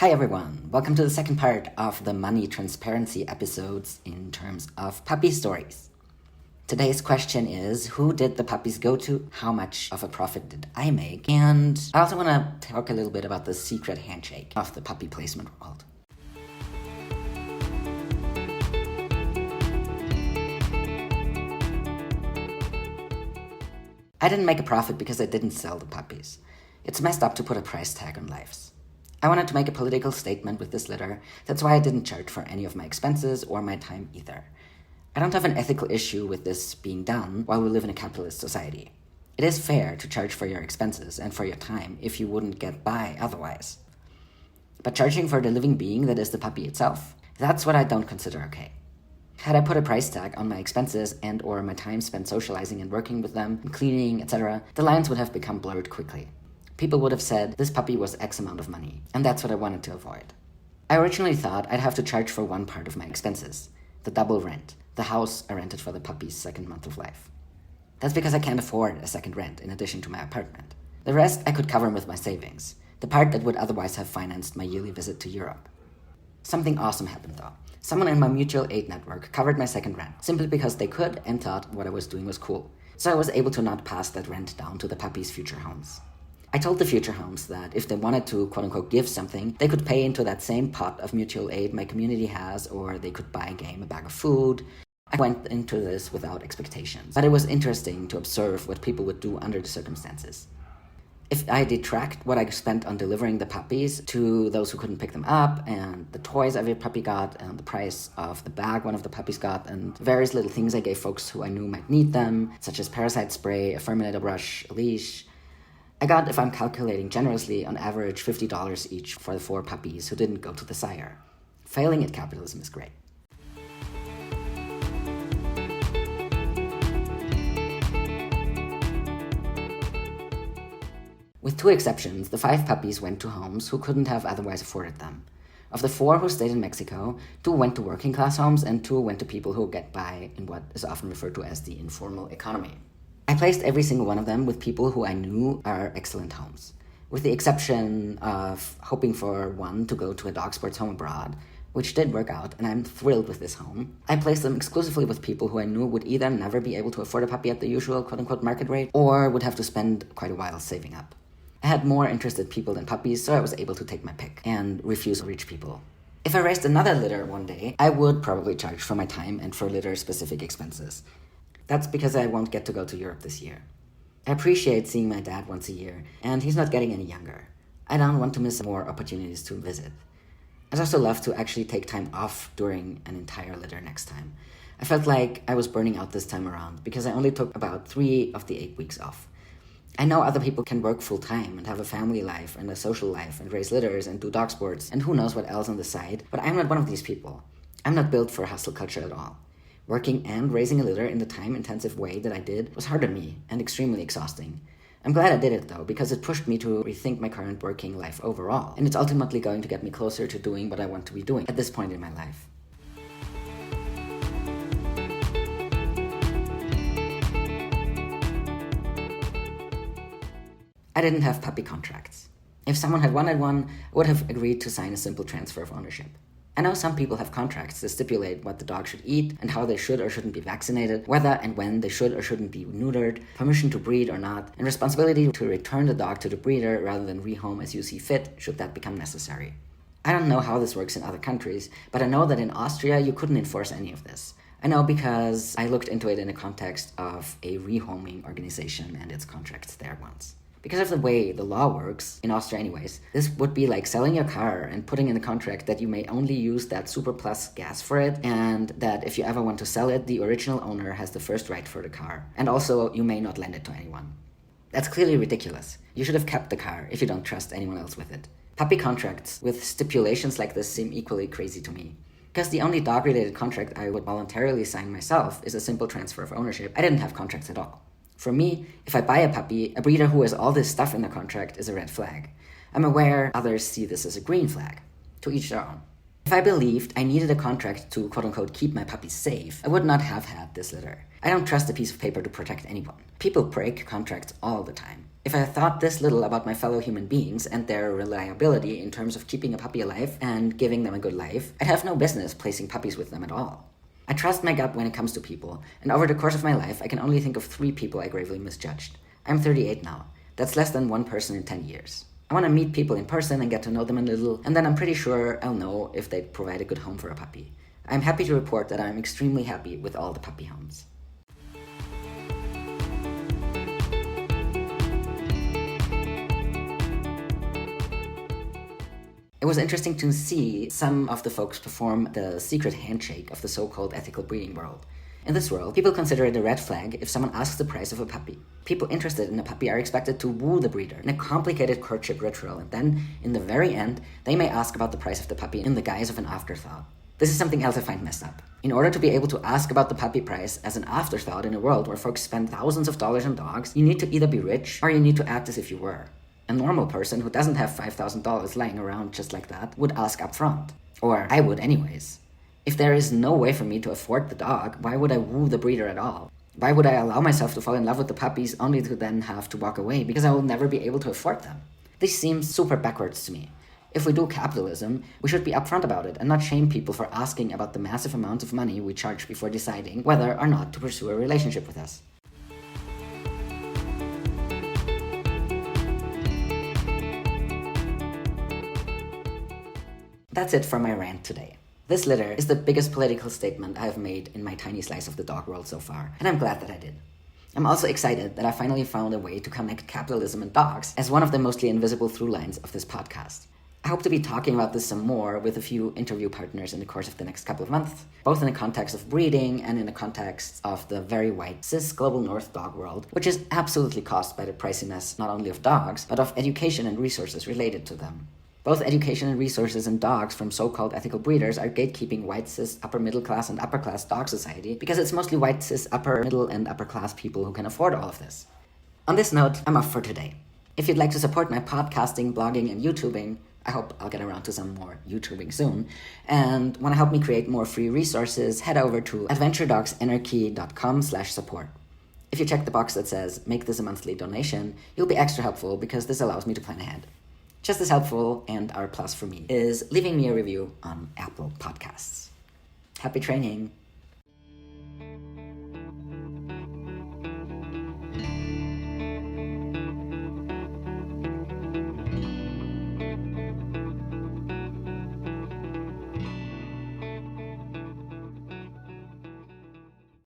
Hi everyone, welcome to the second part of the money transparency episodes in terms of puppy stories. Today's question is, who did the puppies go to? How much of a profit did I make? And I also want to talk a little bit about the secret handshake of the puppy placement world. I didn't make a profit because I didn't sell the puppies. It's messed up to put a price tag on lives. I wanted to make a political statement with this litter. That's why I didn't charge for any of my expenses or my time either. I don't have an ethical issue with this being done while we live in a capitalist society. It is fair to charge for your expenses and for your time if you wouldn't get by otherwise. But charging for the living being that is the puppy itself, that's what I don't consider okay. Had I put a price tag on my expenses and or my time spent socializing and working with them, cleaning, etc., the lines would have become blurred quickly. People would have said this puppy was X amount of money, and that's what I wanted to avoid. I originally thought I'd have to charge for one part of my expenses, the double rent, the house I rented for the puppy's second month of life. That's because I can't afford a second rent in addition to my apartment. The rest I could cover with my savings, the part that would otherwise have financed my yearly visit to Europe. Something awesome happened though. Someone in my mutual aid network covered my second rent, simply because they could and thought what I was doing was cool. So I was able to not pass that rent down to the puppy's future homes. I told the future homes that if they wanted to quote-unquote give something, they could pay into that same pot of mutual aid my community has, or they could buy a game, a bag of food. I went into this without expectations, but it was interesting to observe what people would do under the circumstances. If I detract what I spent on delivering the puppies to those who couldn't pick them up, and the toys every puppy got, and the price of the bag one of the puppies got, and various little things I gave folks who I knew might need them, such as parasite spray, a Furminator brush, a leash, I got, if I'm calculating generously, on average $50 each for the 4 puppies who didn't go to the sire. Failing at capitalism is great. With 2 exceptions, the 5 puppies went to homes who couldn't have otherwise afforded them. Of the 4 who stayed in Mexico, 2 went to working class homes and 2 went to people who get by in what is often referred to as the informal economy. I placed every single one of them with people who I knew are excellent homes, with the exception of hoping for one to go to a dog sports home abroad, which did work out, and I'm thrilled with this home. I placed them exclusively with people who I knew would either never be able to afford a puppy at the usual quote-unquote market rate, or would have to spend quite a while saving up. I had more interested people than puppies, so I was able to take my pick and refuse rich people. If I raised another litter one day, I would probably charge for my time and for litter-specific expenses. That's because I won't get to go to Europe this year. I appreciate seeing my dad once a year, and he's not getting any younger. I don't want to miss more opportunities to visit. I'd also love to actually take time off during an entire litter next time. I felt like I was burning out this time around because I only took about 3 of the 8 weeks off. I know other people can work full-time and have a family life and a social life and raise litters and do dog sports and who knows what else on the side, but I'm not one of these people. I'm not built for hustle culture at all. Working and raising a litter in the time-intensive way that I did was hard on me and extremely exhausting. I'm glad I did it though, because it pushed me to rethink my current working life overall, and it's ultimately going to get me closer to doing what I want to be doing at this point in my life. I didn't have puppy contracts. If someone had wanted one, I would have agreed to sign a simple transfer of ownership. I know some people have contracts that stipulate what the dog should eat and how they should or shouldn't be vaccinated, whether and when they should or shouldn't be neutered, permission to breed or not, and responsibility to return the dog to the breeder rather than rehome as you see fit should that become necessary. I don't know how this works in other countries, but I know that in Austria you couldn't enforce any of this. I know because I looked into it in the context of a rehoming organization and its contracts there once. Because of the way the law works, in Austria anyways, this would be like selling your car and putting in a contract that you may only use that Super Plus gas for it, and that if you ever want to sell it, the original owner has the first right for the car. And also, you may not lend it to anyone. That's clearly ridiculous. You should have kept the car if you don't trust anyone else with it. Puppy contracts with stipulations like this seem equally crazy to me. Because the only dog-related contract I would voluntarily sign myself is a simple transfer of ownership. I didn't have contracts at all. For me, if I buy a puppy, a breeder who has all this stuff in their contract is a red flag. I'm aware others see this as a green flag. To each their own. If I believed I needed a contract to quote-unquote keep my puppies safe, I would not have had this litter. I don't trust a piece of paper to protect anyone. People break contracts all the time. If I thought this little about my fellow human beings and their reliability in terms of keeping a puppy alive and giving them a good life, I'd have no business placing puppies with them at all. I trust my gut when it comes to people, and over the course of my life, I can only think of 3 people I gravely misjudged. I'm 38 now. That's less than 1 person in 10 years. I want to meet people in person and get to know them a little, and then I'm pretty sure I'll know if they'd provide a good home for a puppy. I'm happy to report that I'm extremely happy with all the puppy homes. It was interesting to see some of the folks perform the secret handshake of the so-called ethical breeding world. In this world, people consider it a red flag if someone asks the price of a puppy. People interested in a puppy are expected to woo the breeder in a complicated courtship ritual, and then, in the very end, they may ask about the price of the puppy in the guise of an afterthought. This is something else I find messed up. In order to be able to ask about the puppy price as an afterthought in a world where folks spend thousands of dollars on dogs, you need to either be rich or you need to act as if you were. A normal person who doesn't have $5,000 lying around just like that would ask up front. Or I would anyways. If there is no way for me to afford the dog, why would I woo the breeder at all? Why would I allow myself to fall in love with the puppies only to then have to walk away because I will never be able to afford them? This seems super backwards to me. If we do capitalism, we should be upfront about it and not shame people for asking about the massive amounts of money we charge before deciding whether or not to pursue a relationship with us. That's it for my rant today. This litter is the biggest political statement I have made in my tiny slice of the dog world so far, and I'm glad that I did. I'm also excited that I finally found a way to connect capitalism and dogs as one of the mostly invisible through lines of this podcast. I hope to be talking about this some more with a few interview partners in the course of the next couple of months, both in the context of breeding and in the context of the very white cis global north dog world, which is absolutely caused by the priciness not only of dogs, but of education and resources related to them. Both education and resources and dogs from so-called ethical breeders are gatekeeping white cis upper middle class and upper class dog society because it's mostly white cis upper middle and upper class people who can afford all of this. On this note, I'm off for today. If you'd like to support my podcasting, blogging, and YouTubing, I hope I'll get around to some more YouTubing soon, and want to help me create more free resources, head over to adventuredogsanarchy.com/support. If you check the box that says, make this a monthly donation, you'll be extra helpful because this allows me to plan ahead. Just as helpful, and our plus for me, is leaving me a review on Apple Podcasts. Happy training!